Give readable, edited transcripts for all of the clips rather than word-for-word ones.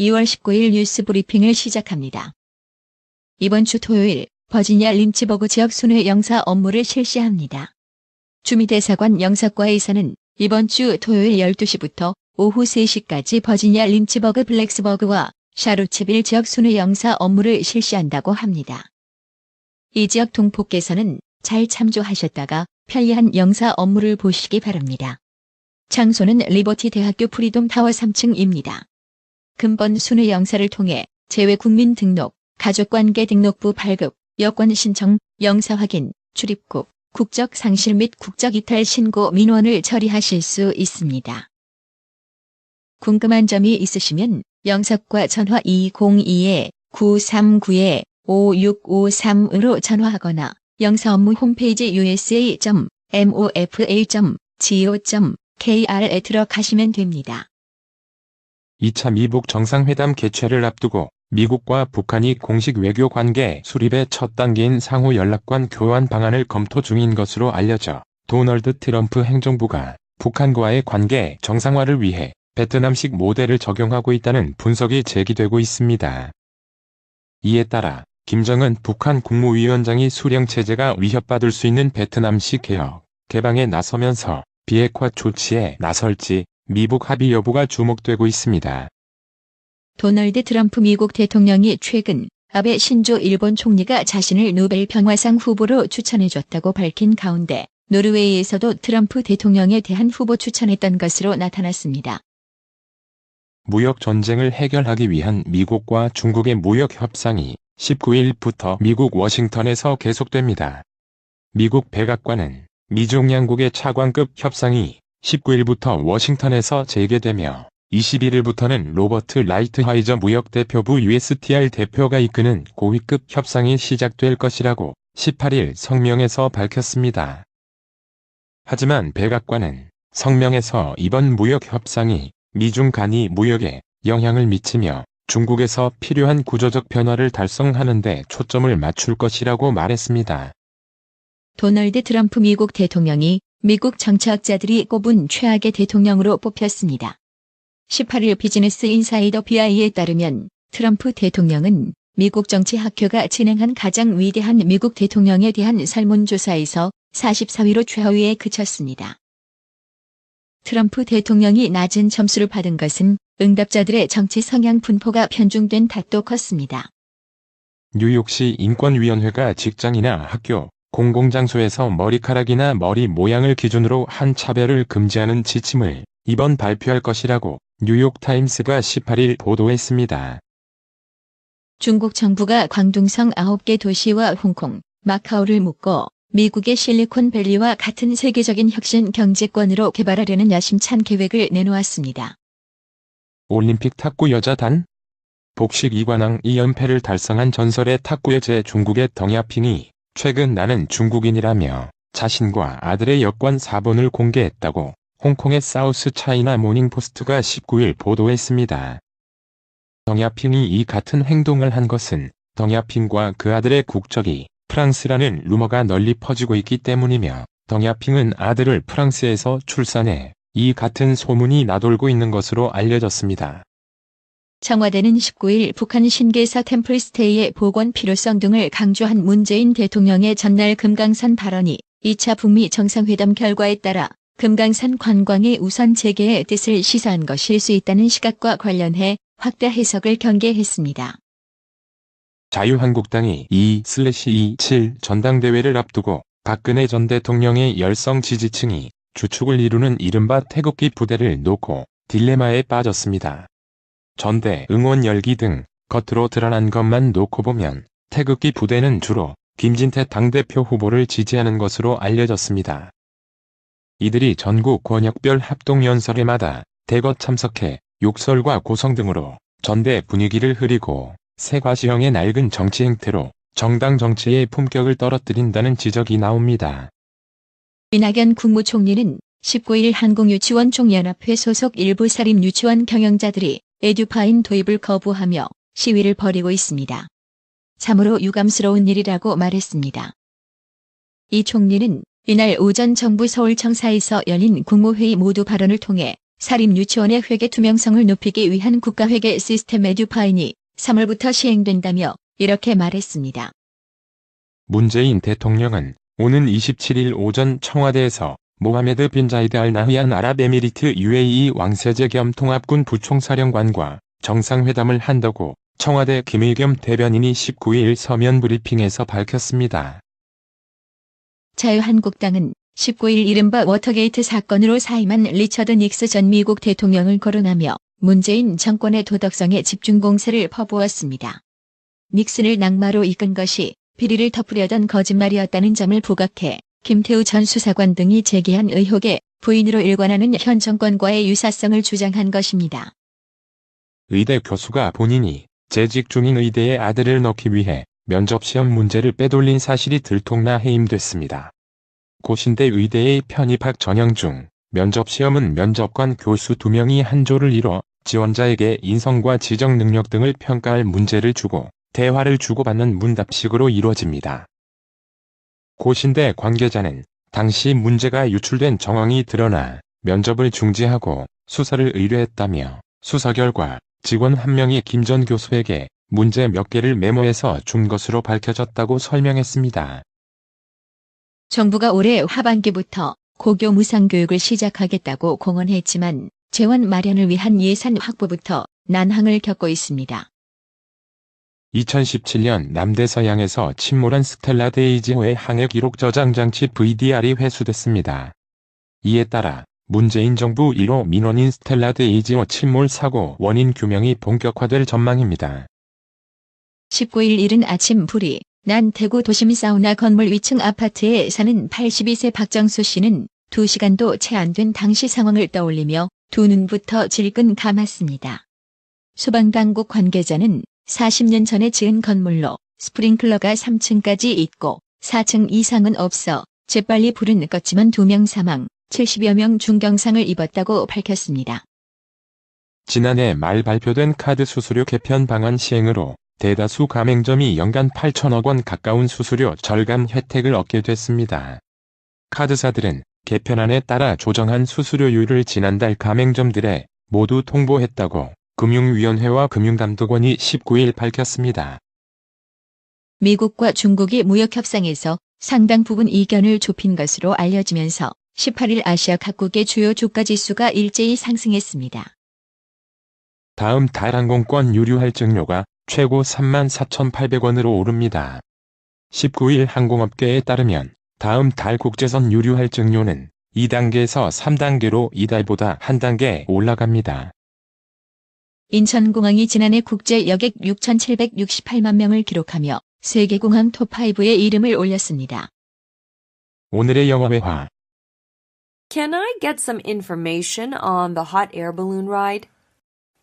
2월 19일 뉴스 브리핑을 시작합니다. 이번 주 토요일 버지니아 린치버그 지역 순회 영사 업무를 실시합니다. 주미대사관 영사과에서는 이번 주 토요일 12시부터 오후 3시까지 버지니아 린치버그 블랙스버그와 샤루츠빌 지역 순회 영사 업무를 실시한다고 합니다. 이 지역 동포께서는 잘 참조하셨다가 편리한 영사 업무를 보시기 바랍니다. 장소는 리버티 대학교 프리돔 타워 3층입니다. 금번 순회 영사를 통해 재외국민 등록, 가족관계 등록부 발급, 여권 신청, 영사 확인, 출입국, 국적 상실 및 국적 이탈 신고 민원을 처리하실 수 있습니다. 궁금한 점이 있으시면 영사과 전화 202-939-5653으로 전화하거나 영사 업무 홈페이지 usa.mofa.go.kr에 들어가시면 됩니다. 2차 미북 정상회담 개최를 앞두고 미국과 북한이 공식 외교 관계 수립의 첫 단계인 상호 연락관 교환 방안을 검토 중인 것으로 알려져 도널드 트럼프 행정부가 북한과의 관계 정상화를 위해 베트남식 모델을 적용하고 있다는 분석이 제기되고 있습니다. 이에 따라 김정은 북한 국무위원장이 수령체제가 위협받을 수 있는 베트남식 개혁, 개방에 나서면서 비핵화 조치에 나설지 미북 합의 여부가 주목되고 있습니다. 도널드 트럼프 미국 대통령이 최근 아베 신조 일본 총리가 자신을 노벨 평화상 후보로 추천해줬다고 밝힌 가운데 노르웨이에서도 트럼프 대통령에 대한 후보 추천했던 것으로 나타났습니다. 무역 전쟁을 해결하기 위한 미국과 중국의 무역 협상이 19일부터 미국 워싱턴에서 계속됩니다. 미국 백악관은 미중 양국의 차관급 협상이 19일부터 워싱턴에서 재개되며 21일부터는 로버트 라이트하이저 무역대표부 USTR 대표가 이끄는 고위급 협상이 시작될 것이라고 18일 성명에서 밝혔습니다. 하지만 백악관은 성명에서 이번 무역 협상이 미중 간이 무역에 영향을 미치며 중국에서 필요한 구조적 변화를 달성하는 데 초점을 맞출 것이라고 말했습니다. 도널드 트럼프 미국 대통령이 미국 정치학자들이 꼽은 최악의 대통령으로 뽑혔습니다. 18일 비즈니스 인사이더 BI에 따르면 트럼프 대통령은 미국 정치학회가 진행한 가장 위대한 미국 대통령에 대한 설문조사에서 44위로 최하위에 그쳤습니다. 트럼프 대통령이 낮은 점수를 받은 것은 응답자들의 정치 성향 분포가 편중된 탓도 컸습니다. 뉴욕시 인권위원회가 직장이나 학교, 공공장소에서 머리카락이나 머리 모양을 기준으로 한 차별을 금지하는 지침을 이번 발표할 것이라고 뉴욕타임스가 18일 보도했습니다. 중국 정부가 광둥성 9개 도시와 홍콩, 마카오를 묶어 미국의 실리콘밸리와 같은 세계적인 혁신 경제권으로 개발하려는 야심찬 계획을 내놓았습니다. 올림픽 탁구 여자단? 복식 2관왕 2연패를 달성한 전설의 탁구 여제 중국의 덩야핑이 최근 나는 중국인이라며 자신과 아들의 여권 사본을 공개했다고 홍콩의 사우스 차이나 모닝포스트가 19일 보도했습니다. 덩야핑이 이 같은 행동을 한 것은 덩야핑과 그 아들의 국적이 프랑스라는 루머가 널리 퍼지고 있기 때문이며 덩야핑은 아들을 프랑스에서 출산해 이 같은 소문이 나돌고 있는 것으로 알려졌습니다. 청와대는 19일 북한 신계사 템플스테이의 복원 필요성 등을 강조한 문재인 대통령의 전날 금강산 발언이 2차 북미 정상회담 결과에 따라 금강산 관광의 우선 재개의 뜻을 시사한 것일 수 있다는 시각과 관련해 확대 해석을 경계했습니다. 자유한국당이 2/27 전당대회를 앞두고 박근혜 전 대통령의 열성 지지층이 주축을 이루는 이른바 태극기 부대를 놓고 딜레마에 빠졌습니다. 전대 응원 열기 등 겉으로 드러난 것만 놓고 보면 태극기 부대는 주로 김진태 당대표 후보를 지지하는 것으로 알려졌습니다. 이들이 전국 권역별 합동연설회마다 대거 참석해 욕설과 고성 등으로 전대 분위기를 흐리고 새과시형의 낡은 정치 행태로 정당 정치의 품격을 떨어뜨린다는 지적이 나옵니다. 이낙연 국무총리는 19일 한국유치원총연합회 소속 일부 사립유치원 경영자들이 에듀파인 도입을 거부하며 시위를 벌이고 있습니다. 참으로 유감스러운 일이라고 말했습니다. 이 총리는 이날 오전 정부 서울청사에서 열린 국무회의 모두 발언을 통해 사립유치원의 회계 투명성을 높이기 위한 국가회계 시스템 에듀파인이 3월부터 시행된다며 이렇게 말했습니다. 문재인 대통령은 오는 27일 오전 청와대에서 모하메드 빈 자이드 알 나흐얀 아랍에미리트 UAE 왕세제 겸 통합군 부총사령관과 정상회담을 한다고 청와대 김의겸 대변인이 19일 서면 브리핑에서 밝혔습니다. 자유한국당은 19일 이른바 워터게이트 사건으로 사임한 리처드 닉스 전 미국 대통령을 거론하며 문재인 정권의 도덕성에 집중 공세를 퍼부었습니다. 닉슨을 낙마로 이끈 것이 비리를 덮으려던 거짓말이었다는 점을 부각해 김태우 전 수사관 등이 제기한 의혹에 부인으로 일관하는 현 정권과의 유사성을 주장한 것입니다. 의대 교수가 본인이 재직 중인 의대에 아들을 넣기 위해 면접시험 문제를 빼돌린 사실이 들통나 해임됐습니다. 고신대 의대에 편입학 전형 중 면접시험은 면접관 교수 2명이 한 조를 이뤄 지원자에게 인성과 지적 능력 등을 평가할 문제를 주고 대화를 주고받는 문답식으로 이루어집니다. 고신대 관계자는 당시 문제가 유출된 정황이 드러나 면접을 중지하고 수사를 의뢰했다며 수사 결과 직원 한 명이 김 전 교수에게 문제 몇 개를 메모해서 준 것으로 밝혀졌다고 설명했습니다. 정부가 올해 하반기부터 고교 무상교육을 시작하겠다고 공언했지만 재원 마련을 위한 예산 확보부터 난항을 겪고 있습니다. 2017년 남대서양에서 침몰한 스텔라 데이지호의 항해 기록 저장 장치 VDR이 회수됐습니다. 이에 따라 문재인 정부 1호 민원인 스텔라 데이지호 침몰 사고 원인 규명이 본격화될 전망입니다. 19일 이른 아침 불이 난 대구 도심 사우나 건물 위층 아파트에 사는 82세 박정수 씨는 2시간도 채 안 된 당시 상황을 떠올리며 두 눈부터 질끈 감았습니다. 소방당국 관계자는 40년 전에 지은 건물로 스프링클러가 3층까지 있고 4층 이상은 없어 재빨리 불은 껐지만 2명 사망, 70여 명 중경상을 입었다고 밝혔습니다. 지난해 말 발표된 카드 수수료 개편 방안 시행으로 대다수 가맹점이 연간 8천억 원 가까운 수수료 절감 혜택을 얻게 됐습니다. 카드사들은 개편안에 따라 조정한 수수료율을 지난달 가맹점들에 모두 통보했다고 금융위원회와 금융감독원이 19일 밝혔습니다. 미국과 중국이 무역협상에서 상당 부분 이견을 좁힌 것으로 알려지면서 18일 아시아 각국의 주요 주가지수가 일제히 상승했습니다. 다음 달 항공권 유류 할증료가 최고 34,800원으로 오릅니다. 19일 항공업계에 따르면 다음 달 국제선 유류 할증료는 2단계에서 3단계로 이달보다 한 단계 올라갑니다. 인천공항이 지난해 국제 여객 6,768만 명을 기록하며 세계공항 톱5에 이름을 올렸습니다. 오늘의 영어회화. Can I get some information on the hot air balloon ride?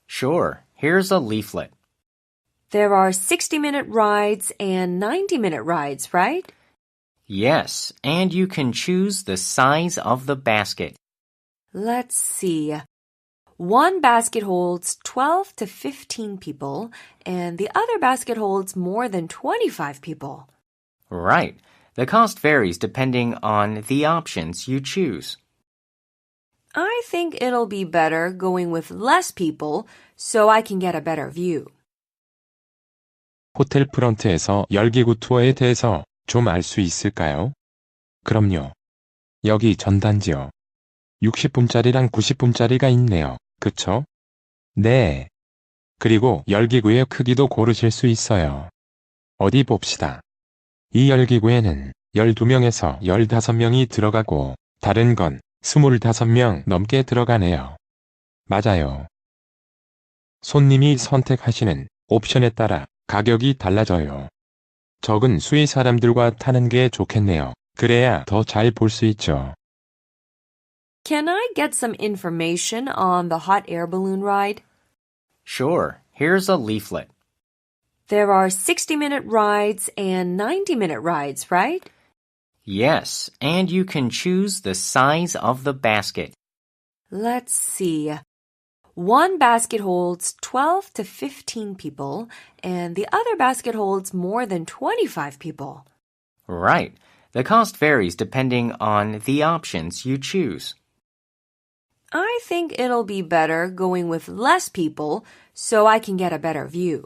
Sure, here's a leaflet. There are 60-minute rides and 90-minute rides, right? Yes, and you can choose the size of the basket. Let's see. One basket holds 12 to 15 people, and the other basket holds more than 25 people. Right. The cost varies depending on the options you choose. I think it'll be better going with less people so I can get a better view. 호텔 프런트에서 열기구 투어에 대해서 좀 알 수 있을까요? 그럼요. 여기 전단지요. 60분짜리랑 90분짜리가 있네요. 그쵸? 네. 그리고 열기구의 크기도 고르실 수 있어요. 어디 봅시다. 이 열기구에는 12명에서 15명이 들어가고 다른 건 25명 넘게 들어가네요. 맞아요. 손님이 선택하시는 옵션에 따라 가격이 달라져요. 적은 수의 사람들과 타는 게 좋겠네요. 그래야 더 잘 볼 수 있죠. Can I get some information on the hot air balloon ride? Sure, here's a leaflet. There are 60-minute rides and 90-minute rides, right? Yes, and you can choose the size of the basket. Let's see. One basket holds 12 to 15 people, and the other basket holds more than 25 people. Right. The cost varies depending on the options you choose. I think it'll be better going with less people so I can get a better view.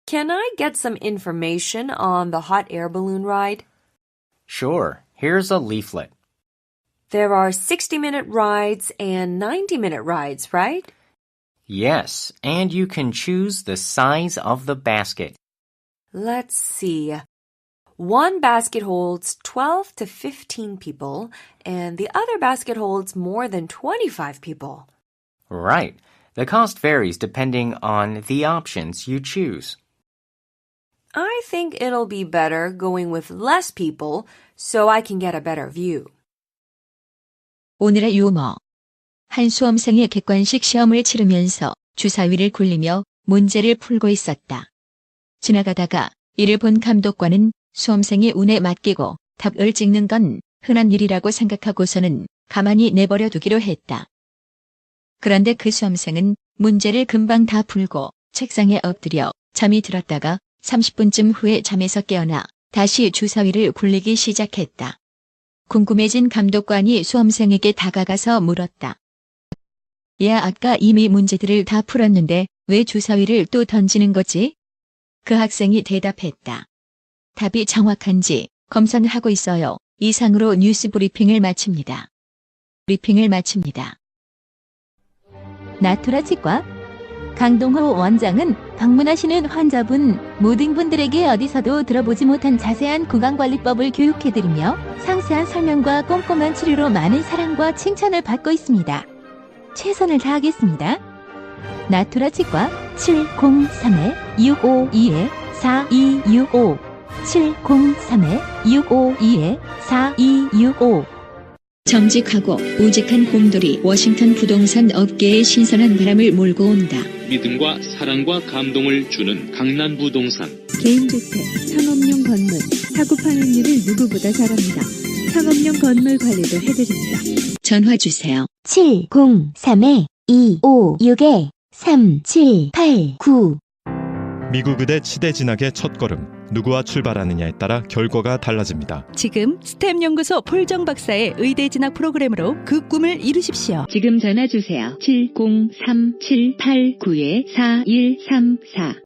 Can I get some information on the hot air balloon ride? Sure, here's a leaflet. There are 60-minute rides and 90-minute rides, right? Yes, and you can choose the size of the basket. Let's see. One basket holds 12 to 15 people, and the other basket holds more than 25 people. Right. The cost varies depending on the options you choose. I think it'll be better going with less people so I can get a better view. 오늘의 유머. 한 수험생이 객관식 시험을 치르면서 주사위를 굴리며 문제를 풀고 있었다. 지나가다가 이를 본 감독관은 수험생이 운에 맡기고 답을 찍는 건 흔한 일이라고 생각하고서는 가만히 내버려 두기로 했다. 그런데 그 수험생은 문제를 금방 다 풀고 책상에 엎드려 잠이 들었다가 30분쯤 후에 잠에서 깨어나 다시 주사위를 굴리기 시작했다. 궁금해진 감독관이 수험생에게 다가가서 물었다. 야, 아까 이미 문제들을 다 풀었는데 왜 주사위를 또 던지는 거지? 그 학생이 대답했다. 답이 정확한지 검사를 하고 있어요. 이상으로 뉴스 브리핑을 마칩니다. 나투라 치과 강동호 원장은 방문하시는 환자분 모든 분들에게 어디서도 들어보지 못한 자세한 구강관리법을 교육해드리며 상세한 설명과 꼼꼼한 치료로 많은 사랑과 칭찬을 받고 있습니다. 최선을 다하겠습니다. 나투라 치과 703-652-4265 703-652-4265 정직하고 우직한 곰돌이 워싱턴 부동산 업계에 신선한 바람을 몰고 온다. 믿음과 사랑과 감동을 주는 강남부동산. 개인주택, 상업용 건물, 사고 파행률을 누구보다 잘합니다. 상업용 건물 관리도 해드립니다. 전화 주세요. 703-256-3789 미국 의대 치대 진학의 첫걸음. 누구와 출발하느냐에 따라 결과가 달라집니다. 지금 스템 연구소 폴정 박사의 의대 진학 프로그램으로 그 꿈을 이루십시오. 지금 전화 주세요. 703-789-4134